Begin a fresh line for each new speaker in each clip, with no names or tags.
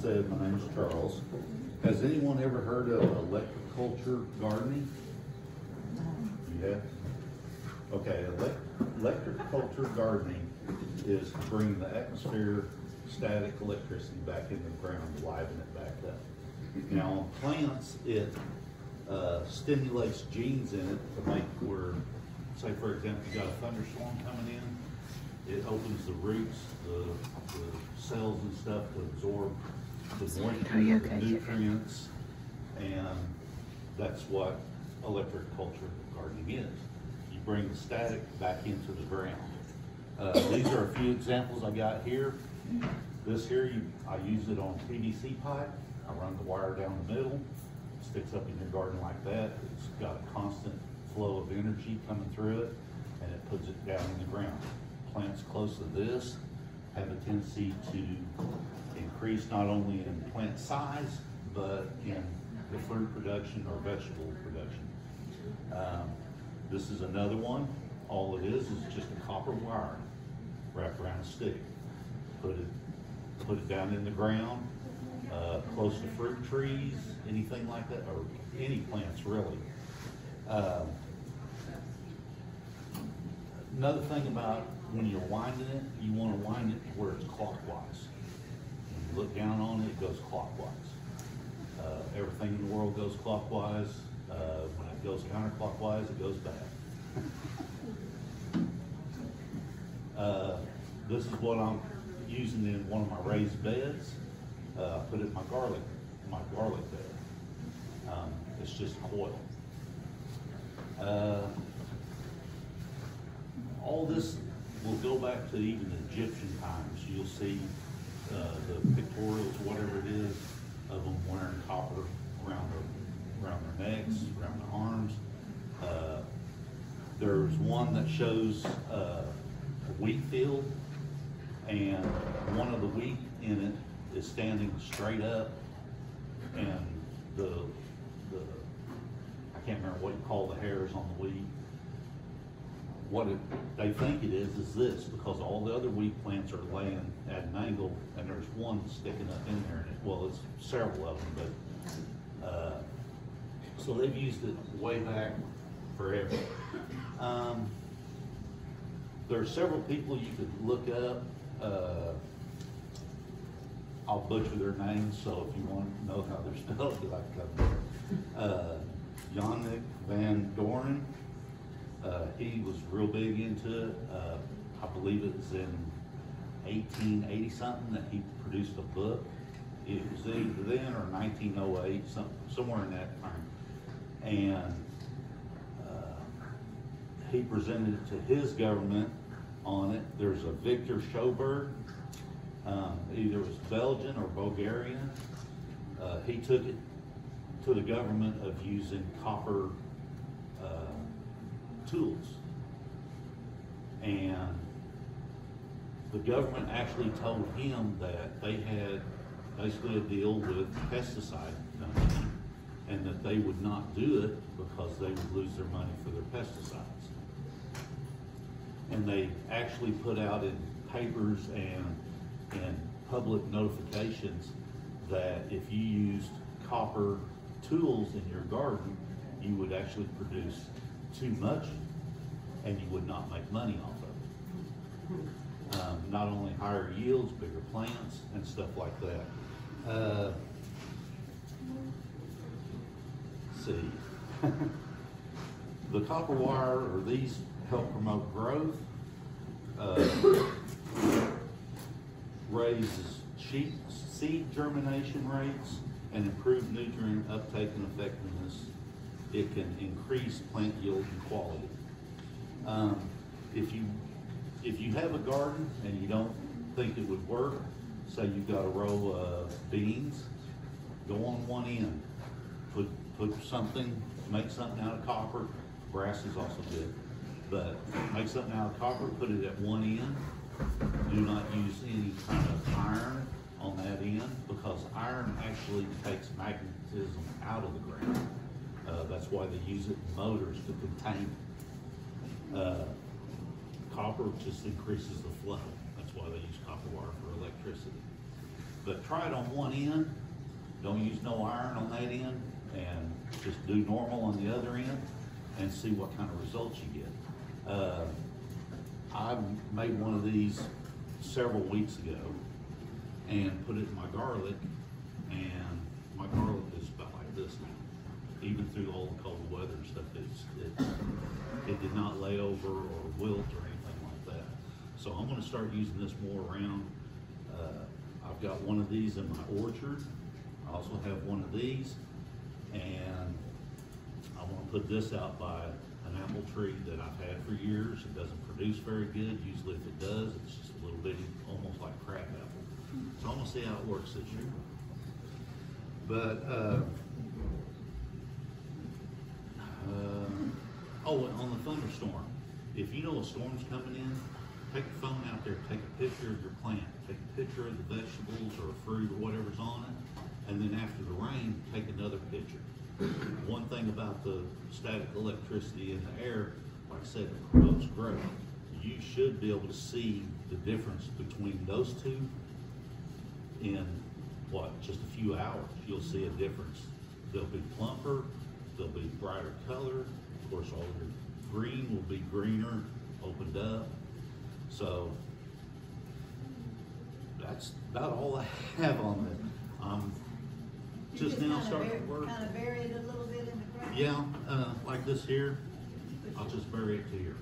said, my name is Charles. Has anyone ever heard of electroculture gardening? You have? Okay, electroculture gardening is to bring the atmosphere static electricity back into the ground, liven it back up. Now on plants, it stimulates genes in it to make where, say for example, you got a thunderstorm coming in, it opens the roots, the cells and stuff to absorb the moisture, the nutrients, and that's what electroculture gardening is. You bring the static back into the ground. These are a few examples I got here. This here, I use it on PVC pipe. I run the wire down the middle, sticks up in your garden like that. It's got a constant flow of energy coming through it, and it puts it down in the ground. Plants close to this have a tendency to increase not only in plant size, but in the fruit production or vegetable production. This is another one. All it is just a copper wire wrapped around a stick. Put it down in the ground, close to fruit trees, anything like that, or any plants really. Another thing about when you're winding it, you want to wind it where it's clockwise. When you look down on it, it goes clockwise. Everything in the world goes clockwise. When it goes counterclockwise, it goes back. This is what I'm using in one of my raised beds. I put it in my garlic bed. It's just coil. All this will go back to even Egyptian times. You'll see the pictorials, whatever it is, of them wearing copper around their necks, around their arms. There's one that shows a wheat field, and one of the wheat in it is standing straight up, and I can't remember what you call the hairs on the wheat. What they think it is this, because all the other wheat plants are laying at an angle, and there's one sticking up in there. Well, it's several of them, but so they've used it way back forever. There are several people you could look up. I'll butcher their names, so if you want to know how they're spelled, you like to come. Yannick Van Doren. He was real big into it. I believe it was in 1880 something that he produced a book. It was either then or 1908, somewhere in that time. And he presented it to his government on it. There's a Victor Schoberg, either it was Belgian or Bulgarian. He took it to the government of using copper tools, and the government actually told him that they had basically a deal with pesticide company, and that they would not do it because they would lose their money for their pesticides. And they actually put out in papers and public notifications that if you used copper tools in your garden, you would actually produce too much, and you would not make money off of it. Not only higher yields, bigger plants, and stuff like that. Let's see. The copper wire, or these, help promote growth, raises seed germination rates, and improve nutrient uptake and effectiveness. It can increase plant yield and quality. If you have a garden and you don't think it would work, say you've got a row of beans, go on one end. Put something, make something out of copper. Brass is also good, but make something out of copper, put it at one end. Do not use any kind of iron on that end, because iron actually takes magnetism out of the ground. That's why they use it in motors to contain it. Copper just increases the flow. That's why they use copper wire for electricity. but try it on one end. Don't use no iron on that end, and just do normal on the other end and see what kind of results you get. I made one of these several weeks ago and put it in my garlic, and my garlic is about like this now. Even through all the cold weather and stuff, it did not lay over or wilt or anything like that. So I'm gonna start using this more around. I've got one of these in my orchard. I also have one of these, and I want to put this out by an apple tree that I've had for years. It doesn't produce very good. Usually if it does, it's just a little bitty, almost like crab apple. So I'm gonna see how it works this year. But, oh, and on the thunderstorm, if you know a storm's coming in, take your phone out there, take a picture of your plant, take a picture of the vegetables or fruit or whatever's on it, and then after the rain, take another picture. One thing about the static electricity in the air, like I said, it promotes growth. You should be able to see the difference between those two in, what, just a few hours. You'll see a difference. They'll be plumper, they'll be brighter color. Of course, all your green will be greener, opened up. So that's about all I have on it. Just now starting to work.
Kind of bury it a little bit in the ground?
Yeah, like this here, I'll just bury it to here.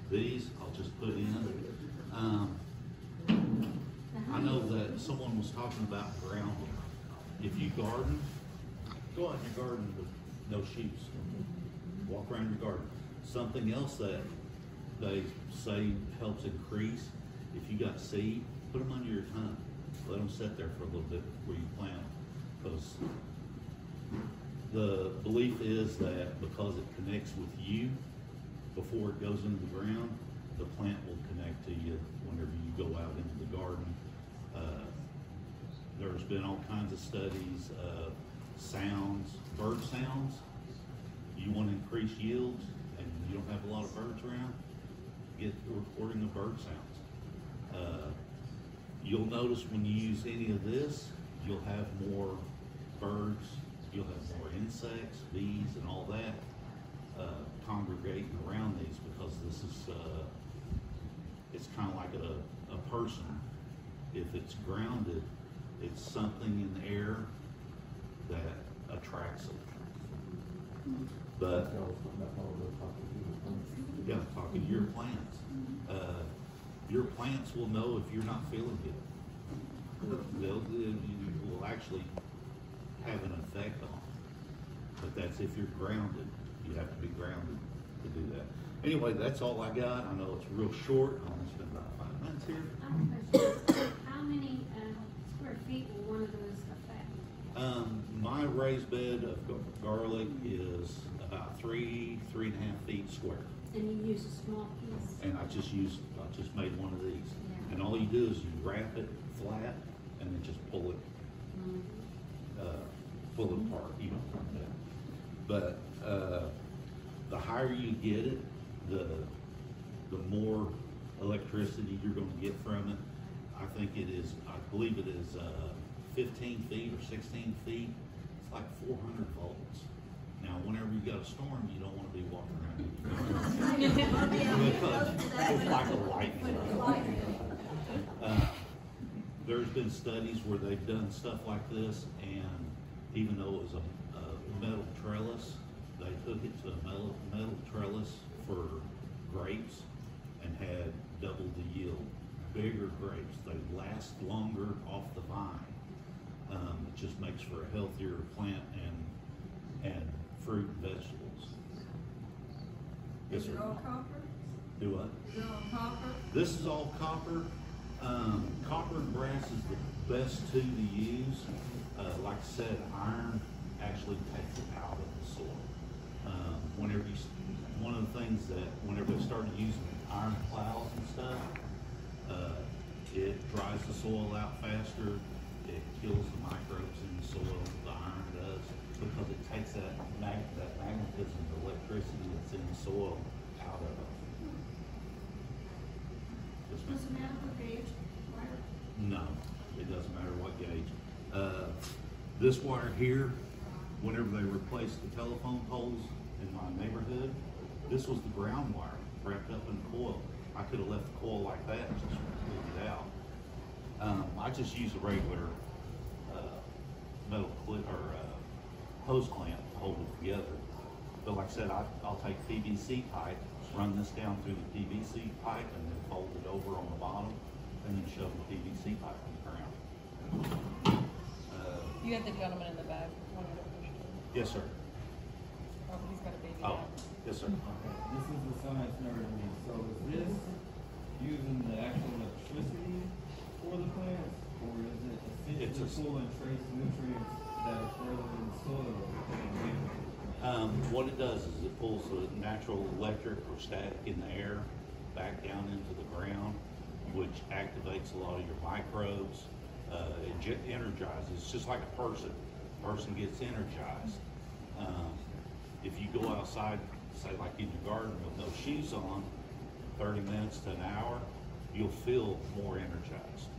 These, I'll just put in. I know that someone was talking about grounding. If you garden, go out in your garden with no shoes. Walk around your garden. Something else that they say helps increase, if you got seed, put them under your tongue. Let them sit there for a little bit before you plant them. Because the belief is that because it connects with you before it goes into the ground, the plant will connect to you whenever you go out into the garden. There's been all kinds of studies of sounds, bird sounds. You want to increase yields and you don't have a lot of birds around, get the recording of bird sounds. You'll notice when you use any of this, you'll have more birds, you'll have more insects, bees, and all that congregating around these, because this is, it's kind of like a person. If it's grounded, it's something in the air that attracts them. But, yeah, talking to your plants. Your plants will know if you're not feeling good. You will actually have an effect on them. But that's if you're grounded. You have to be grounded to do that. Anyway, that's all I got. I know it's real short. I only spent about 5 minutes here.
I have a question. How many square feet will one of those affect?
My raised bed of garlic is about 3.5 feet square.
And you use a small piece?
And I just made one of these.
Yeah.
And all you do is you wrap it flat and then just pull it apart, you know, like that. But the higher you get it, the more electricity you're going to get from it. I think it is, I believe it is 15 feet or 16 feet. It's like 400 volts. Now, whenever you got a storm, you don't want to be walking around. It's like a lightning. There's been studies where they've done stuff like this, and even though it was a metal trellis, they took it to a metal trellis for grapes and had double the yield. Bigger grapes, they last longer off the vine. It just makes for a healthier plant and fruit and vegetables.
Is it all copper?
Do what?
Is it all copper?
This is all copper. Copper and brass is the best two to use. Like I said, iron actually takes it out of the soil. One of the things that whenever they started using iron plows and stuff, it dries the soil out faster. It kills the microbes in the soil. The iron does, because it takes that magnetism, the electricity that's in the soil out of it.
Does it matter what age?
No, it doesn't matter what gauge. This wire here, whenever they replaced the telephone poles in my neighborhood, this was the ground wire wrapped up in coil. I could have left the coil like that and just pulled it out. I just use a regular metal clip or hose clamp to hold it together. But like I said, I'll take PVC pipe, run this down through the PVC pipe, and then fold it over on the bottom, and then shove the PVC pipe in the ground.
You had the gentleman in the back.
Yes, sir.
Oh, he's got a baby.
Oh, yes, sir.
Okay, this is the science nerd in me. So is this using the actual electricity for the plants, or is it essentially pulling trace nutrients that are further in the soil?
What it does is it pulls the natural electric or static in the air back down into the ground, which activates a lot of your microbes. It energizes. It's just like a person. A person gets energized. If you go outside, say like in your garden with no shoes on, 30 minutes to an hour, you'll feel more energized.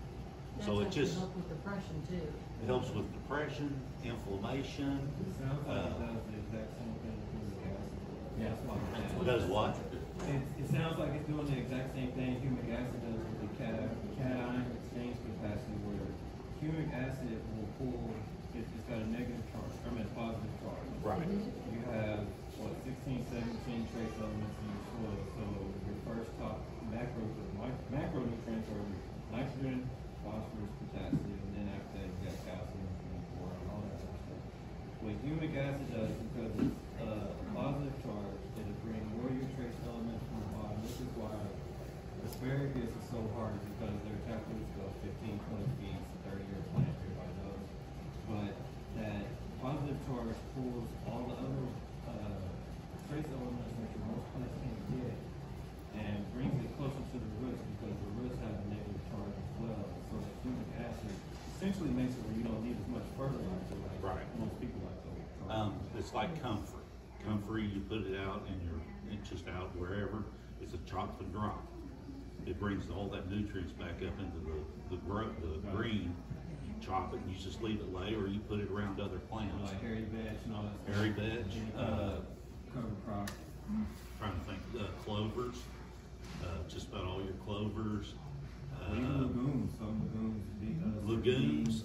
So it just
helps with depression too.
it helps with depression, inflammation.
It sounds like it does the exact same thing with humic acid. Yeah, that's why I'm asking.
It does what?
It sounds like it's doing the exact same thing humic acid does with the cation exchange capacity, where humic acid will pull, it's got a negative charge, I mean a positive charge.
Right.
You have, what, 16, 17 trace elements in your soil, so your first top macronutrients are nitrogen, phosphorus, potassium, and then after that you got calcium, and boron, and all that other stuff. What humic acid does, because it's a positive charge, it'll bring more of your trace elements from the bottom. This is why asparagus is so hard, because their tap roots go 15, 20 feet, it's a 30-year plant, everybody knows. But that positive charge pulls all the other trace elements that your most plants can't get, and brings it closer to the roots, because the roots have a negative charge as well. So the humic acid essentially makes it where you don't need as much fertilizer like
Right.
most people like to.
It's like comfort. Comfrey, you put it out and it's just out wherever. It's a chop and drop. It brings all that nutrients back up into the green. You chop it and you just leave it lay, or you put it around other plants.
Like hairy veg and all that stuff.
Hairy veg,
Cover crop.
trying to think, clovers, just about all your clovers.
Even lagoons, some lagoons.
Lagoons,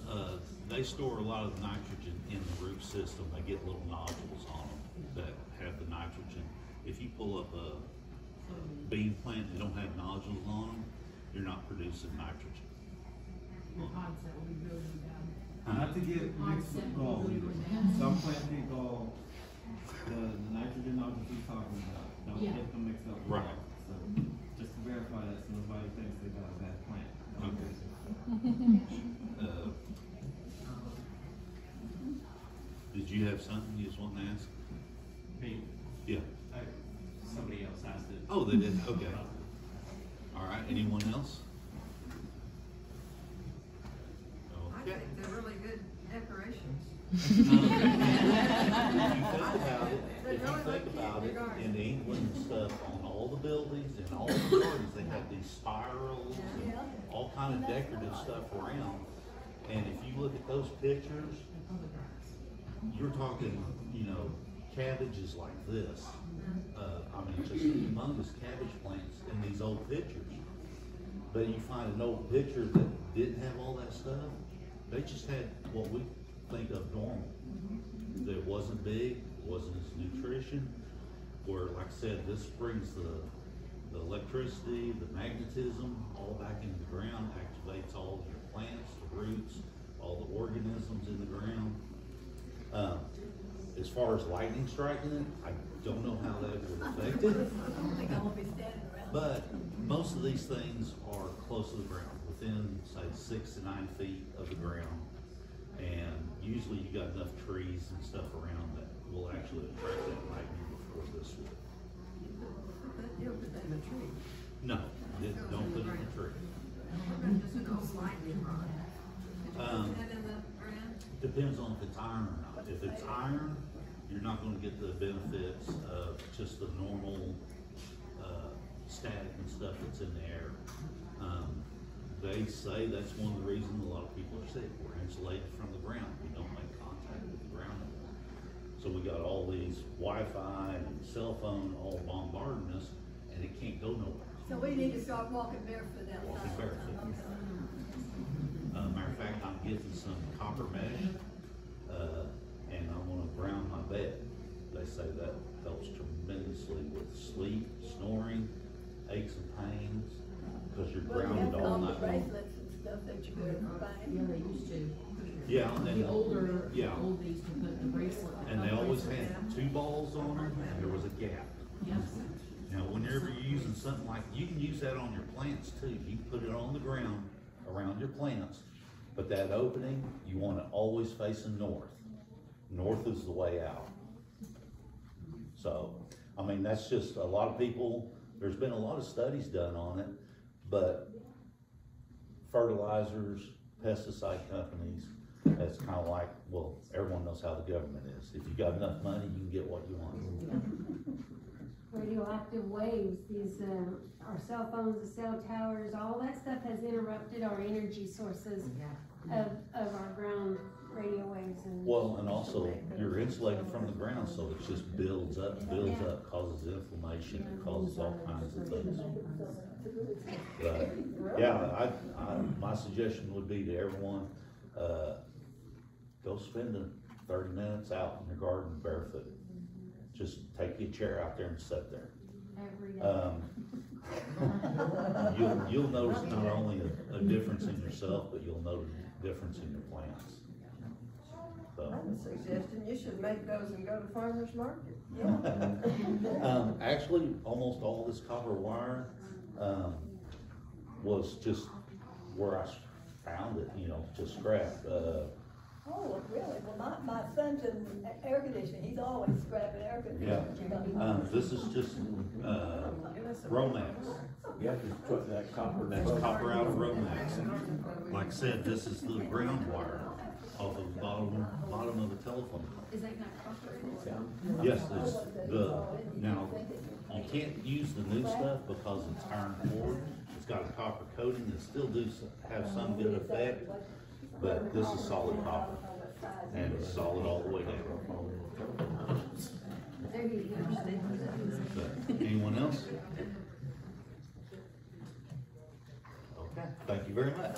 they store a lot of nitrogen in the root system. They get little nodules on them that have the nitrogen. If you pull up a bean plant that don't have nodules on them, you're not producing nitrogen.
Concept will be really down.
Not to get mixed with gall either. Some plants need gall. The nitrogen nodules you're talking about, don't
Yeah.
get them mixed up with
Right.
gall. So just to verify that, so nobody thinks they got a bad plant.
Okay. Did you have something you just want to ask?
Me,
Yeah.
somebody else asked it.
Oh, they did, okay. All right, anyone else?
I
Okay.
think they're really good decorations.
If you think about it, in England and stuff, on all the buildings and all the gardens, they have these spirals and all kind of decorative stuff around. And if you look at those pictures, you're talking, cabbages like this. I mean, just humongous cabbage plants in these old pictures. But you find an old picture that didn't have all that stuff. They just had what we think of normal. That wasn't big, wasn't as nutrition. Where, like I said, this brings the electricity, the magnetism, all back into the ground, activates all of your plants, the roots, all the organisms in the ground. As far as lightning striking it, I don't know how that would affect it. But most of these things are close to the ground, within, say, 6 to 9 feet of the ground. And usually you got enough trees and stuff around that will actually attract that lightning before this would.
You'll put that in a tree.
No, don't put it in a tree.
Just an old lightning rod. Did you put that in the ground?
Depends on if it's iron or not. If it's iron, you're not gonna get the benefits of just the normal, static and stuff that's in the air. They say that's one of the reasons a lot of people are insulated from the ground. You don't make contact with the ground. So we got all these Wi-Fi and cell phone all bombarding us, and it can't go nowhere.
So we need to start walking barefoot outside.
Walking barefoot. Matter of fact, I'm getting some copper mesh, and I'm gonna ground my bed. They say that helps tremendously with sleep, snoring, aches and pains, because you're
Well, you
grounded
have
all
all the
night long.
bracelets and stuff that you could
Yeah,
find.
they used to.
Yeah, and then,
The older,
yeah,
they used to put the bracelet.
and they always had two balls on them, and there was a gap.
Yes.
Now, whenever you're using something like, you can use that on your plants too. You can put it on the ground around your plants, but that opening, you want it always facing north. North is the way out. So, I mean, that's just, a lot of people, there's been a lot of studies done on it, but fertilizers, pesticide companies, it's kind of like, well, everyone knows how the government is. If you got enough money, you can get what you want.
Radioactive waves, these, our cell phones, the cell towers, all that stuff has interrupted our energy sources of our ground radio waves and.
Well, and also, you're insulated from the ground, so it just builds up, causes inflammation, it causes all kinds of things. But, yeah, my suggestion would be to everyone, go spend 30 minutes out in your garden barefoot. Just take your chair out there and sit there.
Every day.
You'll notice not only a difference in yourself, but you'll notice a difference in your plants. So.
I'm suggesting you should make those and go to farmer's market. Yeah.
Actually, almost all this copper wire, was just where I found it, just scrap.
Oh, really? Well, my son's in air conditioning. He's always scrapping air conditioning.
Yeah. This is just, Romax.
Yeah, just put that copper.
That's copper out of Romax. And like I said, this is the ground wire off of the bottom of the telephone.
Is that not copper in it?
Yes, it's now, you can't use the new stuff because it's iron core. It's got a copper coating that still have some good effect, but this is solid copper, and it's solid all the way down.
There you go.
But anyone else? Okay, thank you very much.